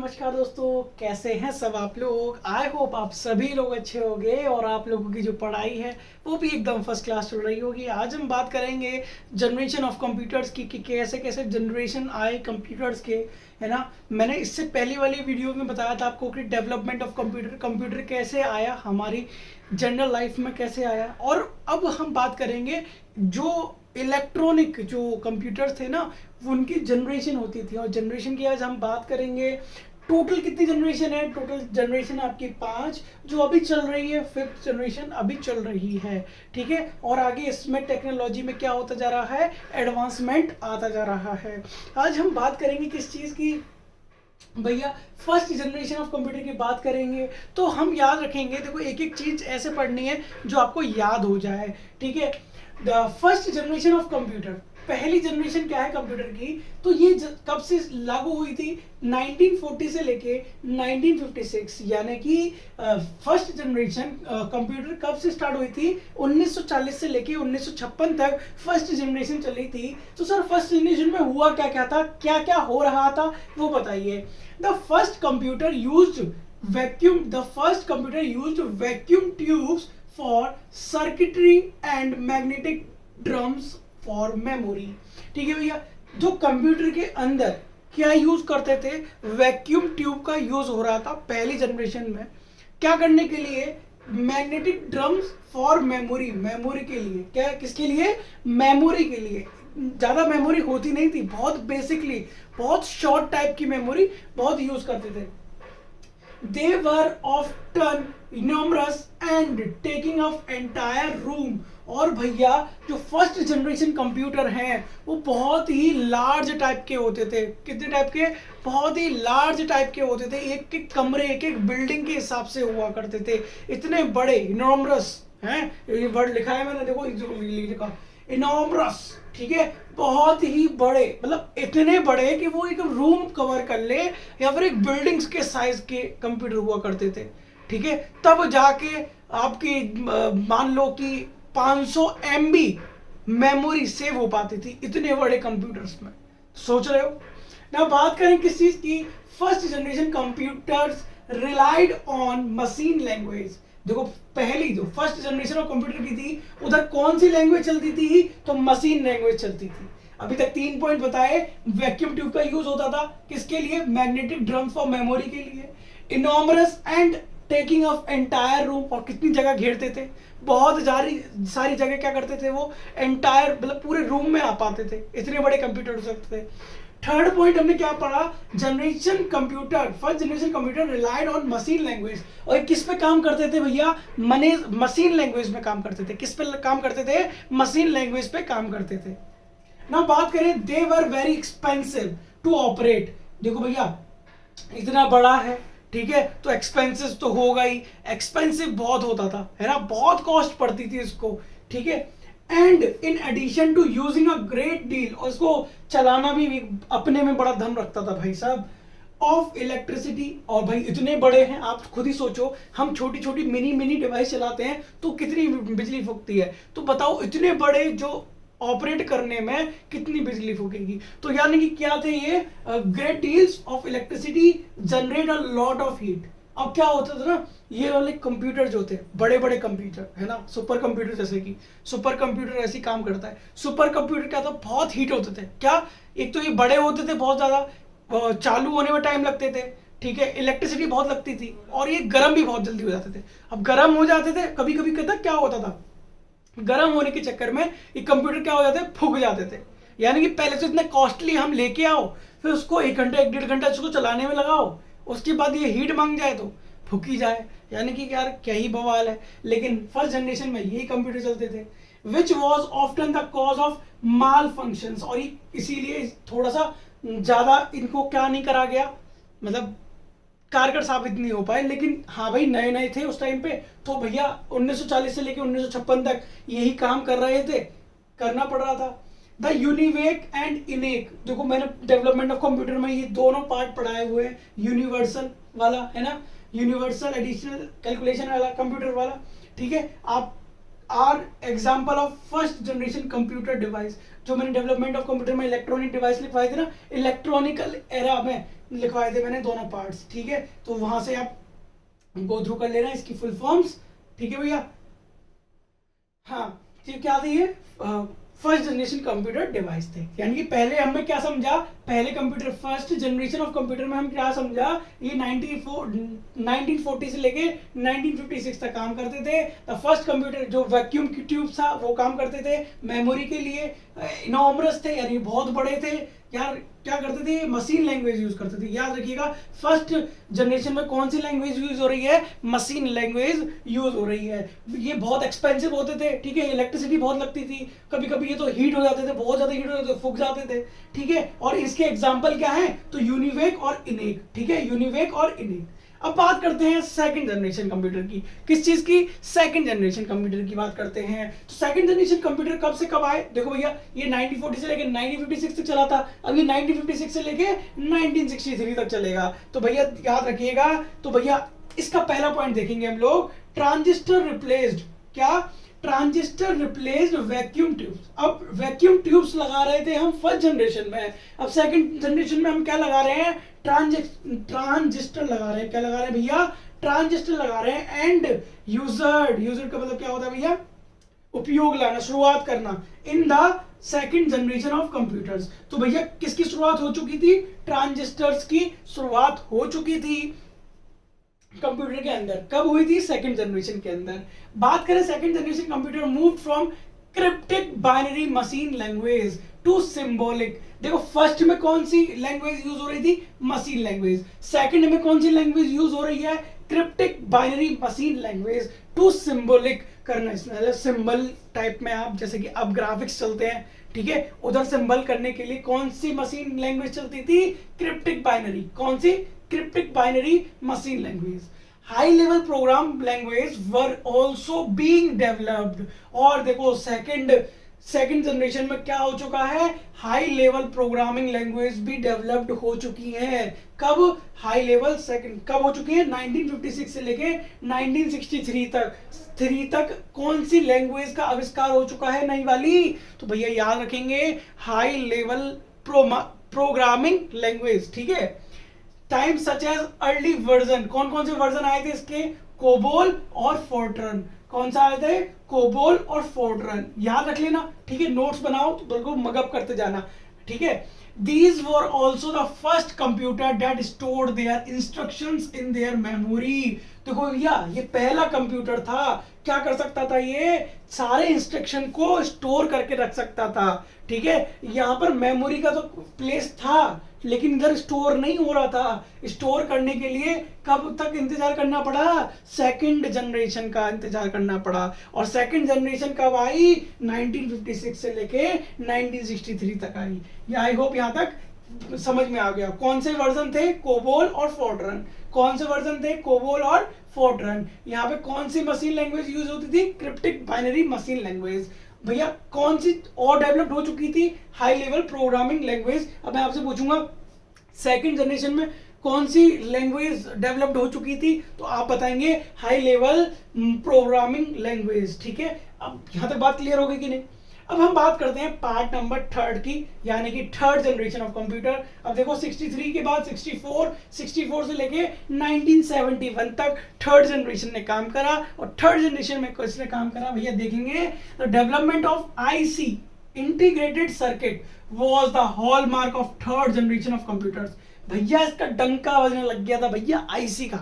नमस्कार दोस्तों, कैसे हैं सब आप लोग। आई होप आप सभी लोग अच्छे होंगे और आप लोगों की जो पढ़ाई है वो भी एकदम फर्स्ट क्लास चल रही होगी। आज हम बात करेंगे जनरेशन ऑफ कंप्यूटर्स की कि कैसे कैसे जनरेशन आए कंप्यूटर्स के, है ना। मैंने इससे पहले वाली वीडियो में बताया था आपको कि डेवलपमेंट ऑफ कंप्यूटर कैसे आया हमारी जनरल लाइफ में, कैसे आया। और अब हम बात करेंगे जो इलेक्ट्रॉनिक जो कंप्यूटर थे ना, उनकी जनरेशन होती थी। और जनरेशन की आज हम बात करेंगे। टोटल कितनी जनरेशन है? टोटल जनरेशन आपकी 5 जो अभी चल रही है, 5th जनरेशन अभी चल रही है, ठीक है। और आगे इसमें टेक्नोलॉजी में क्या होता जा रहा है, एडवांसमेंट आता जा रहा है। आज हम बात करेंगे किस चीज़ की भैया, फर्स्ट जनरेशन ऑफ कंप्यूटर की बात करेंगे। तो हम याद रखेंगे, देखो एक एक चीज़ ऐसे पढ़नी है जो आपको याद हो जाए, ठीक है। The first generation of computer, पहली जनरेशन क्या है कंप्यूटर की, तो ये कब से लागू हुई थी? 1940 से लेके 1956, यानी कि फर्स्ट जनरेशन कंप्यूटर कब से स्टार्ट हुई थी? 1940 से लेके 1956 तक फर्स्ट जनरेशन चली थी। तो सर फर्स्ट जनरेशन में हुआ क्या क्या था, क्या क्या हो रहा था, वो बताइए। The first computer used vacuum tubes for circuitry and magnetic drums for memory, ठीक है भैया। जो कंप्यूटर के अंदर क्या यूज करते थे? वैक्यूम ट्यूब का यूज हो रहा था पहली जनरेशन में। क्या करने के लिए? Magnetic drums for memory, memory के लिए। क्या, किसके लिए? मेमोरी के लिए। ज्यादा मेमोरी होती नहीं थी, बहुत बेसिकली बहुत शॉर्ट टाइप की मेमोरी बहुत यूज करते थे। They were often enormous and taking up entire room। और भैया जो फर्स्ट जनरेशन कंप्यूटर हैं वो बहुत ही लार्ज टाइप के होते थे। कितने टाइप के? बहुत ही लार्ज टाइप के होते थे। एक एक कमरे, एक एक बिल्डिंग के हिसाब से हुआ करते थे। इतने बड़े, इनॉर्मस हैं, ये वर्ड लिखा है मैंने, देखो लिखा इनॉर्मस, ठीक है। बहुत ही बड़े, मतलब इतने बड़े कि वो एक रूम कवर कर ले या फिर एक बिल्डिंग्स के साइज के कंप्यूटर हुआ करते थे, ठीक है। तब जाके आपकी मान लो कि 500 MB मेमोरी सेव हो पाती थी इतने बड़े कंप्यूटर्स में। सोच रहे हो ना। बात करें किस चीज की? First generation computers relied on machine language. देखो पहली जो फर्स्ट जनरेशन ऑफ कंप्यूटर की थी, उधर कौन सी लैंग्वेज चलती थी? तो मशीन लैंग्वेज चलती थी। अभी तक 3 पॉइंट बताए। वैक्यूम ट्यूब का यूज होता था किसके लिए? मैग्नेटिक ड्रम्स फॉर मेमोरी के लिए। Enormous and taking of entire room, और कितनी जगह घेरते थे? बहुत सारी जगह क्या करते थे वो? एंटायर, मतलब पूरे रूम में आ पाते थे, इतने बड़े कंप्यूटर हो सकते थे। थर्ड पॉइंट हमने क्या पढ़ा? Generation computer, first generation computer relied on machine language. और किस पे काम करते थे भैया? मशीन लैंग्वेज में काम करते थे। किस पे काम करते थे? मशीन लैंग्वेज पे काम करते थे ना। बात करें, they were very expensive to operate. देखो भैया इतना बड़ा है, ठीक है, तो एक्सपेंसिव तो होगा ही, एक्सपेंसिव बहुत होता था, है ना, बहुत कॉस्ट पड़ती थी इसको, ठीक है। And in addition to using a great deal, और इसको चलाना भी अपने में बड़ा धन रखता था भाई साहब, ऑफ इलेक्ट्रिसिटी। और भाई इतने बड़े हैं, आप खुद ही सोचो, हम छोटी छोटी मिनी डिवाइस चलाते हैं तो कितनी बिजली फूकती है। तो बताओ इतने बड़े जो ऑपरेट करने में कितनी बिजली फूकेगी। तो यानी कि क्या थे ये? Great deals of electricity generate a lot of heat. अब क्या होता था ना, ये वाले कंप्यूटर जो थे, बड़े बड़े कंप्यूटर, है ना, सुपर कंप्यूटर, जैसे कि सुपर कंप्यूटर ऐसे काम करता है। सुपर कंप्यूटर क्या था? बहुत हीट होते थे। क्या? एक तो ये बड़े होते थे, बहुत ज्यादा चालू होने में टाइम लगते थे, ठीक है, इलेक्ट्रिसिटी बहुत लगती थी, और ये गर्म भी बहुत जल्दी हो जाते थे। अब गर्म हो जाते थे, कभी कभी कहता क्या होता था, गर्म होने के चक्कर में ये कंप्यूटर क्या हो जाते हैं? फूक जाते थे। यानी कि पहले से इतने कॉस्टली हम लेके आओ, फिर उसको 1 घंटा 1.5 घंटा उसको चलाने में लगाओ, उसके बाद ये हीट मांग जाए तो फूकी जाए। यानी कि यार क्या ही बवाल है। लेकिन फर्स्ट जनरेशन में यही कंप्यूटर चलते थे, which was often the cause of mall functions. और ये इसीलिए थोड़ा सा ज्यादा इनको क्या नहीं करा गया, मतलब कारगर साबित नहीं हो पाए। लेकिन हाँ भाई, नए नए थे उस टाइम पे, तो भैया 1940 से लेकर 1956 तक यही काम कर रहे थे, करना पड़ रहा था। द यूनिवेक एंड इनेक, देखो मैंने डेवलपमेंट ऑफ कंप्यूटर में ये दोनों पार्ट पढ़ाए हुए हैं। यूनिवर्सल वाला, है ना, यूनिवर्सल एडिशनल कैलकुलेशन वाला कंप्यूटर वाला, ठीक है। आप are example of first generation computer device. जो मैंने डेवलपमेंट ऑफ कंप्यूटर में इलेक्ट्रॉनिक डिवाइस लिखवाए थे ना, इलेक्ट्रॉनिकल एरा में लिखवाए थे मैंने दोनों पार्ट्स, ठीक है, तो वहां से आप गो थ्रू कर लेना इसकी फुल फॉर्म्स, ठीक है भैया। हाँ, ये क्या थी, ये फर्स्ट जनरेशन कंप्यूटर डिवाइस थे, यानी कि पहले हमने क्या समझा, पहले computer first generation of computer में हम क्या समझा, ये 1940 से लेके 1956 तक काम करते थे। द फर्स्ट कंप्यूटर जो वैक्यूम की ट्यूब था वो काम करते थे मेमोरी के लिए, इनॉमरस थे यानी बहुत बड़े थे यार, क्या करते थे, मशीन लैंग्वेज यूज करते थे। याद रखिएगा फर्स्ट जनरेशन में कौन सी लैंग्वेज यूज हो रही है, मशीन लैंग्वेज यूज हो रही है। ये बहुत एक्सपेंसिव होते थे, ठीक है, इलेक्ट्रिसिटी बहुत लगती थी, कभी कभी ये तो हीट हो जाते थे, बहुत ज्यादा हीट हो जाते थे, फूक जाते थे, ठीक है। और इसके एग्जाम्पल क्या है, तो यूनिवेक और इनेक, ठीक है, यूनिवेक और इनेक। अब बात करते हैं सेकंड जनरेशन कंप्यूटर की, किस चीज की, सेकंड जनरेशन कंप्यूटर की बात करते हैं। तो सेकंड जनरेशन कंप्यूटर कब से कब आए, देखो भैया ये 1940 से लेके 1956 तक चला था, अब ये 1956 से लेके 1963 तक चलेगा। तो भैया याद रखिएगा, तो भैया इसका पहला पॉइंट देखेंगे हम लोग, ट्रांजिस्टर रिप्लेस्ड, क्या, ट्रांजिस्टर रिप्लेस्ड वैक्यूम ट्यूब्स। अब वैक्यूम ट्यूब्स लगा रहे थे हम फर्स्ट जनरेशन में, अब सेकंड जनरेशन में हम क्या लगा रहे हैं, ट्रांजिस्टर लगा रहे हैं, क्या लगा रहे हैं भैया, ट्रांजिस्टर लगा रहे हैं। एंड यूजर्ड का मतलब क्या होता है भैया, उपयोग लाना, शुरुआत करना, in the second generation of computers. तो भैया किसकी शुरुआत हो चुकी थी, ट्रांजिस्टर्स की शुरुआत हो चुकी थी कंप्यूटर के अंदर, कब हुई थी, सेकंड जनरेशन के अंदर। बात करें second generation computer move from cryptic binary machine language to symbolic. देखो फर्स्ट में कौन सी लैंग्वेज यूज हो रही थी, मशीन लैंग्वेज, सेकंड में कौन सी लैंग्वेज यूज हो रही है, cryptic binary machine language to symbolic करना, इसमें सिंबल टाइप में आप जैसे कि अब ग्राफिक्स चलते हैं, ठीक है, उधर सिंबल करने के लिए कौन सी मशीन लैंग्वेज चलती थी, क्रिप्टिक बाइनरी, कौन सी, cryptic binary machine language. High level program language were also being developed. और देखो सेकंड जनरेशन में क्या हो चुका है, हाई लेवल प्रोग्रामिंग लैंग्वेज भी डेवलप्ड हो चुकी है। कब, हाई लेवल सेकंड कब हो चुकी है, 1956 से लेके 1963 तक कौन सी लैंग्वेज का आविष्कार हो चुका है, नई वाली, तो भैया याद रखेंगे हाई लेवल प्रोग्रामिंग लैंग्वेज, ठीक है। Time such as early version, कौन कौन से वर्जन आए थे इसके, कोबोल और फोर्ट्रन, कौन सा आए थे, कोबोल और फोर्ट्रन, याद रख लेना, ठीक है, नोट्स बनाओ तो बिल्कुल मगअप करते जाना, ठीक है। These were also the first computer that stored their instructions in their memory। देखो भैया ये पहला कंप्यूटर था, क्या कर सकता था, ये सारे इंस्ट्रक्शन को स्टोर करके रख सकता था, ठीक है। यहाँ पर मेमोरी का तो प्लेस था लेकिन इधर स्टोर नहीं हो रहा था, स्टोर करने के लिए कब तक इंतजार करना पड़ा, सेकंड जनरेशन का इंतजार करना पड़ा। और सेकंड जनरेशन कब आई, 1956 से लेके 1963 तक आई। ये आई होप यहाँ तक समझ में आ गया। कौन से वर्जन थे, कोबोल और फोर्ट्रन, कौन से वर्जन थे, कोबोल और फोर्ट्रन। यहाँ पे कौन सी मशीन लैंग्वेज यूज होती थी, क्रिप्टिक बाइनरी मशीन लैंग्वेज। भैया कौन सी और डेवलप हो चुकी थी, हाई लेवल प्रोग्रामिंग लैंग्वेज। अब मैं आपसे पूछूंगा सेकंड जनरेशन में कौन सी लैंग्वेज डेवलप्ड हो चुकी थी, तो आप बताएंगे हाई लेवल प्रोग्रामिंग लैंग्वेज, ठीक है। अब यहां तक बात क्लियर होगी कि नहीं। अब हम बात करते हैं पार्ट नंबर थर्ड की, यानी कि थर्ड जनरेशन ऑफ कंप्यूटर। अब देखो 63 के बाद 64 से लेके 1971 तक थर्ड जनरेशन ने काम करा। और थर्ड जनरेशन में किसने काम करा भैया, देखेंगे the development of IC integrated circuit was the hallmark of third generation of computers. भैया इसका डंका बजने लग गया था भैया आईसी का।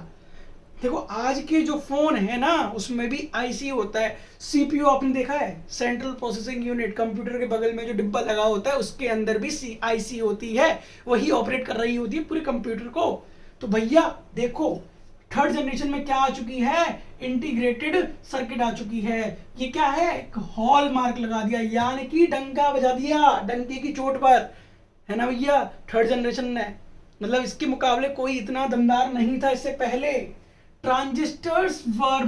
देखो आज के जो फोन है ना उसमें भी आईसी होता है। सीपीयू आपने देखा है, सेंट्रल प्रोसेसिंग यूनिट, कंप्यूटर के बगल में जो डिब्बा लगा होता है उसके अंदर भी आईसी होती है, वही ऑपरेट कर रही होती है पूरे कंप्यूटर को। तो भैया देखो थर्ड जनरेशन में क्या आ चुकी है, इंटीग्रेटेड सर्किट आ चुकी है। ये क्या है, एक हॉल मार्क लगा दिया, यानी कि डंका बजा दिया डंके की चोट पर, है ना भैया। थर्ड जनरेशन ने, मतलब इसके मुकाबले कोई इतना दमदार नहीं था इससे पहले। Transistors were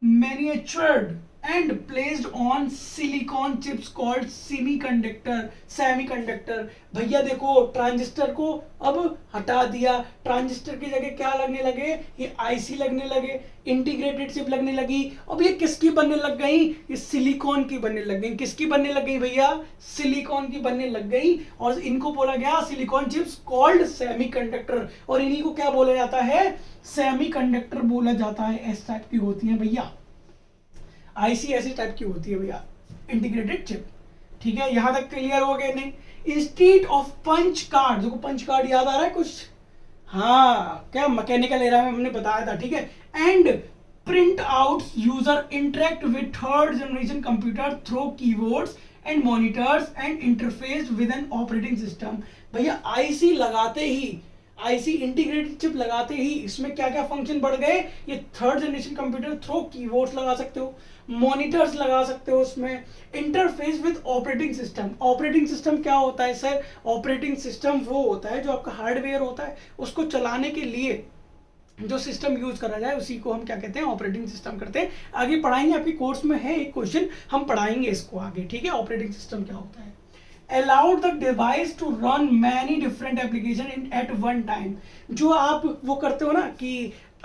manufactured and placed on silicon chips called semiconductor. भैया देखो ट्रांजिस्टर को अब हटा दिया, ट्रांजिस्टर की जगह क्या लगने लगे, ये आईसी लगने लगे, इंटीग्रेटेड चिप लगने लगी। अब ये किसकी बनने लग गई, ये सिलिकॉन की बनने लग गई। किसकी बनने लग गई भैया, सिलिकॉन की बनने लग गई। और इनको बोला गया सिलिकॉन चिप्स कॉल्ड सेमीकंडक्टर, और इन्हीं को क्या बोला जाता है, सेमीकंडक्टर बोला जाता है। इस टाइप की होती है भैया, आईसी ऐसी टाइप की होती है भैया, इंटीग्रेटेड चिप। ठीक है, यहां तक क्लियर हो गया नहीं। इंस्टीड ऑफ पंच कार्ड, देखो पंच कार्ड याद आ रहा है कुछ, हाँ क्या मैकेनिकल एरा में हमने बताया था। ठीक है, and print out user interact with third generation computer through keyboards and monitors and interface with an operating system. भैया आईसी लगाते ही, आईसी इंटीग्रेटेड चिप लगाते ही इसमें क्या क्या फंक्शन बढ़ गए, ये third generation computer through keyboards लगा सकते हो, मॉनिटर्स लगा सकते हो, उसमें interface with operating system. Operating system क्या होता है सर, ऑपरेटिंग सिस्टम वो होता है जो आपका हार्डवेयर होता है, उसको चलाने के लिए जो सिस्टम यूज करा जाए उसी को हम क्या कहते हैं, ऑपरेटिंग सिस्टम करते हैं। आगे पढ़ाएंगे, आपकी कोर्स में है एक क्वेश्चन, हम पढ़ाएंगे इसको आगे। ठीक है, ऑपरेटिंग सिस्टम क्या होता है। allowed the device to run many different application in at one time। जो आप वो करते हो ना कि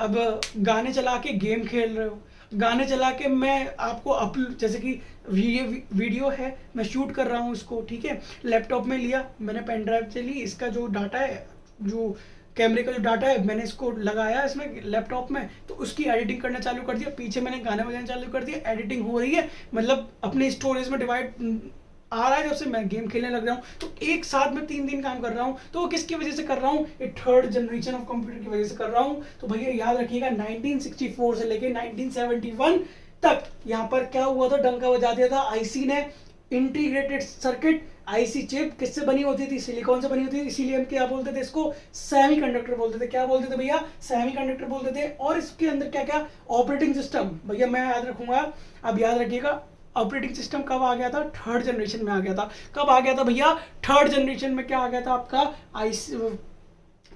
अब गाने चला के गेम खेल रहे हो, गाने चला के मैं आपको जैसे कि वीडियो है, मैं शूट कर रहा हूँ इसको, ठीक है, लैपटॉप में लिया मैंने, पेन ड्राइव से ली, इसका जो डाटा है, जो कैमरे का जो डाटा है, मैंने इसको लगाया इसमें लैपटॉप में, तो उसकी एडिटिंग करना चालू कर दिया, पीछे मैंने गाने बजाना चालू कर दिया, एडिटिंग हो रही है, मतलब अपने स्टोरेज में डिवाइड आ रहा है, जब से मैं गेम खेलने लग रहा हूँ। तो एक साथ में 3 दिन काम कर रहा हूँ, तो वो किसकी वजह से कर रहा हूँ, ये थर्ड जनरेशन ऑफ कंप्यूटर की वजह से कर रहा हूँ। तो भैया याद रखिएगा 1964 से लेके 1971 तक यहाँ पर क्या हुआ था, डंका बजा दिया था आईसी ने। इंटीग्रेटेड सर्किट आईसी चिप किससे बनी होती थी, सिलिकॉन से बनी होती थी, इसीलिए हम क्या बोलते थे इसको, सेमीकंडक्टर बोलते थे। क्या बोलते थे भैया, सेमीकंडक्टर बोलते थे। और इसके अंदर क्या क्या, ऑपरेटिंग सिस्टम। भैया मैं याद रखूंगा, अब याद रखिएगा ऑपरेटिंग सिस्टम कब आ गया था, थर्ड जनरेशन में आ गया था। कब आ गया था भैया, थर्ड जनरेशन में क्या आ गया था आपका, आईसी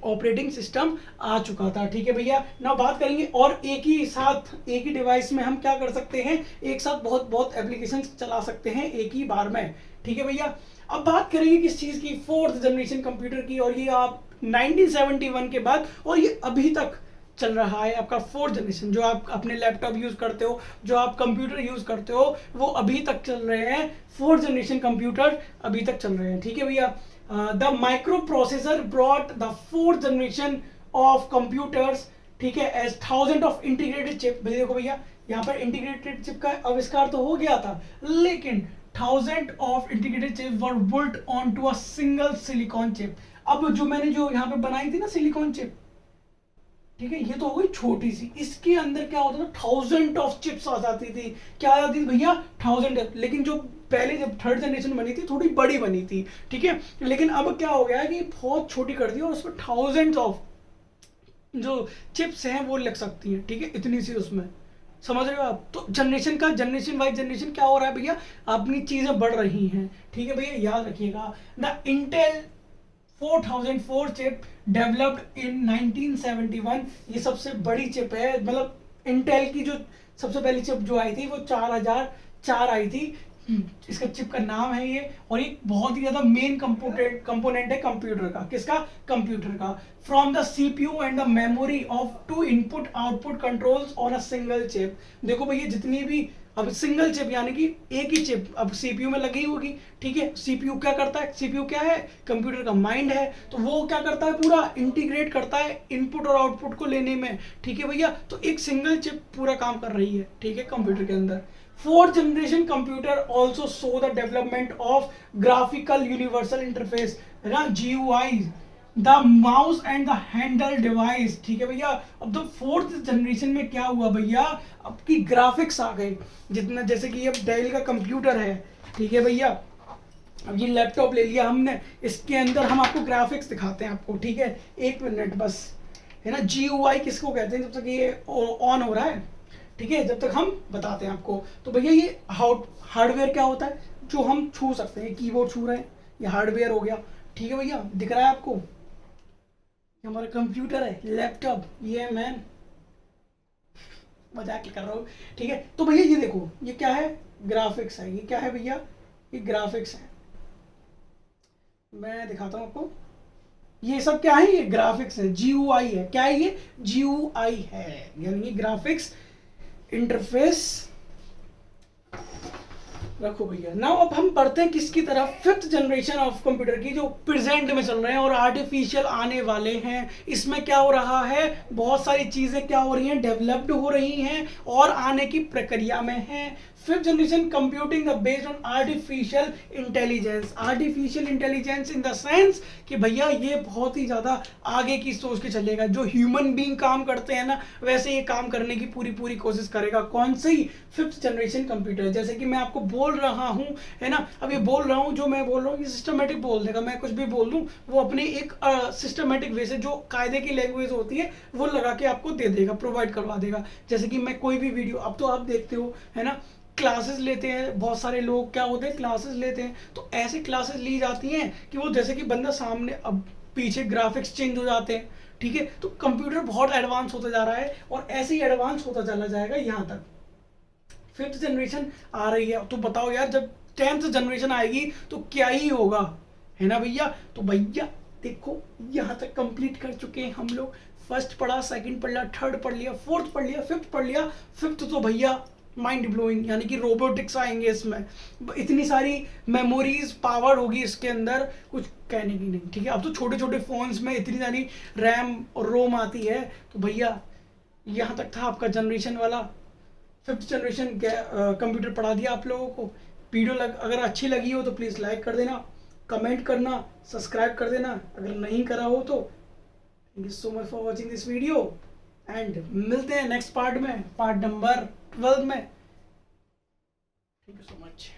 ऑपरेटिंग सिस्टम आ चुका था। ठीक है भैया, ना बात करेंगे और एक ही साथ एक ही डिवाइस में हम क्या कर सकते हैं, एक साथ बहुत बहुत एप्लीकेशन चला सकते हैं एक ही बार में। ठीक है भैया, अब बात करेंगे किस चीज की, फोर्थ जनरेशन कंप्यूटर की, और ये आप 1971 के बाद और ये अभी तक चल रहा है आपका फोर्थ जनरेशन। जो आप अपने लैपटॉप यूज करते हो, जो आप कंप्यूटर यूज करते हो, वो अभी तक चल रहे हैं, फोर्थ जनरेशन कंप्यूटर अभी तक चल रहे हैं। ठीक है भैया, the micro processor brought the fourth generation of computers, ठीक है, एज 1000 ऑफ इंटीग्रेटेड चिप। देखो भैया यहाँ पर इंटीग्रेटेड चिप का आविष्कार तो हो गया था, लेकिन 1000 of integrated chip were built on to a single silicon chip. अब जो मैंने जो यहाँ पे बनाई थी ना सिलिकॉन चिप, ठीक है, ये तो हो गई छोटी सी, इसके अंदर क्या होता था, 1000 ऑफ चिप्स आ जाती थी। क्या आ जाती थी भैया, 1000। लेकिन जो पहले जब थर्ड जनरेशन बनी थी थोड़ी बड़ी बनी थी, ठीक है, लेकिन अब क्या हो गया है कि बहुत छोटी कर दी और उसमें 1000 ऑफ जो चिप्स हैं वो लग सकती हैं। ठीक है, इतनी सी उसमें, समझ रहे हो आप। तो जनरेशन का, जनरेशन वाइज जनरेशन क्या हो रहा है भैया, अपनी चीजें बढ़ रही हैं। ठीक है भैया, याद रखिएगा, the Intel 4004 chip developed in 1971, ये सबसे बड़ी चिप है, मतलब इंटेल की जो सबसे पहली चिप जो आई थी वो 4004 आई थी, इसका चिप का नाम है ये, और ये बहुत ही ज्यादा मेन कंपोनेंट है कंप्यूटर का। किसका, कंप्यूटर का। From the CPU and the memory of 2 input output controls on a single chip. देखो भैया जितनी भी, अब सिंगल चिप यानी कि एक ही चिप अब सीपीयू में लगी होगी। ठीक है, सीपीयू क्या करता है, सीपीयू क्या है, कंप्यूटर का माइंड है, तो वो क्या करता है, पूरा इंटीग्रेट करता है इनपुट और आउटपुट को लेने में। ठीक है भैया, तो एक सिंगल चिप पूरा काम कर रही है, ठीक है, कंप्यूटर के अंदर। Fourth generation computer also so the development of graphical universal interface, है ना, GUI, the mouse and the handle device. ठीक है भैया, अब तो फोर्थ जनरेशन में क्या हुआ भैया, अब की ग्राफिक्स आ गए, जितना जैसे कि अब डेल का कंप्यूटर है, ठीक है भैया, अब ये लैपटॉप ले लिया हमने, इसके अंदर हम आपको ग्राफिक्स दिखाते हैं आपको। ठीक है, 1 मिनट बस, है ना, GUI किसको कहते हैं, जब तक ये ऑन हो रहा है, ठीक है, जब तक हम बताते हैं आपको। तो भैया ये हार्डवेयर क्या होता है, जो हम छू सकते हैं, कीबोर्ड छू रहे हैं, ये हार्डवेयर हो गया। ठीक है भैया, दिख रहा है आपको, हमारा कंप्यूटर है, लैपटॉप, ये है मैन, मजाक कर रहा हूँ, ठीक है। तो भैया ये देखो, ये क्या है, ग्राफिक्स है। ये क्या है भैया, ये ग्राफिक्स है। मैं दिखाता हूँ आपको, ये सब क्या है, ये ग्राफिक्स है, GUI है। क्या है ये, GUI है, यानी ये ग्राफिक्स इंटरफेस। रखो भैया। नाउ अब हम पढ़ते हैं किसकी तरफ, 5th जनरेशन ऑफ कंप्यूटर की, जो प्रेजेंट में चल रहे हैं और आर्टिफिशियल आने वाले हैं। इसमें क्या हो रहा है, बहुत सारी चीजें क्या हो रही हैं, डेवलप्ड हो रही हैं और आने की प्रक्रिया में है। 5th generation computing based on artificial intelligence. Artificial intelligence in the sense कि भैया ये बहुत ही ज्यादा आगे की सोच के चलेगा। जो ह्यूमन बीइंग काम करते हैं ना, वैसे ये काम करने की पूरी कोशिश करेगा। कौन सी, 5th जनरेशन कंप्यूटर। जैसे कि मैं आपको बोल रहा हूँ, है ना, अब ये बोल रहा हूँ, जो मैं बोल रहा हूँ ये सिस्टमेटिक बोल देगा। मैं कुछ भी बोल दूँ वो अपने एक सिस्टमेटिक वे से, जो कायदे की लैंग्वेज होती है वो लगा के आपको दे देगा, प्रोवाइड करवा देगा। जैसे कि मैं कोई भी वीडियो, अब तो आप देखते हो, है ना, क्लासेस लेते हैं बहुत सारे लोग, क्या होते हैं, क्लासेस लेते हैं, तो ऐसे क्लासेस ली जाती हैं कि वो जैसे कि बंदा सामने, अब पीछे ग्राफिक्स चेंज हो जाते हैं, ठीक है। तो कंप्यूटर बहुत एडवांस होता जा रहा है और ऐसे ही एडवांस होता चला जाएगा यहाँ तक। 5th जनरेशन आ रही है, तो बताओ यार, जब 10th जनरेशन आएगी तो क्या ही होगा, है ना भैया। तो भैया देखो, यहाँ तक कंप्लीट कर चुके हैं हम लोग। फर्स्ट पढ़ा, सेकंड पढ़ लिया, थर्ड पढ़ लिया, फोर्थ पढ़ लिया, फिफ्थ पढ़ लिया। फिफ्थ तो भैया माइंड ब्लोइंग, यानी कि रोबोटिक्स आएंगे इसमें। इतनी सारी मेमोरीज पावर होगी इसके अंदर, कुछ कहने की नहीं, ठीक है। अब तो छोटे छोटे फोन्स में इतनी सारी रैम और रोम आती है। तो भैया यहाँ तक था आपका जनरेशन वाला 5th जनरेशन कंप्यूटर पढ़ा दिया आप लोगों को। वीडियो अगर अच्छी लगी हो तो प्लीज़ लाइक कर देना, कमेंट करना, सब्सक्राइब कर देना अगर नहीं करा हो तो। Thank you so much for watching this video and मिलते हैं नेक्स्ट पार्ट में, पार्ट नंबर 12 में। Thank you so much.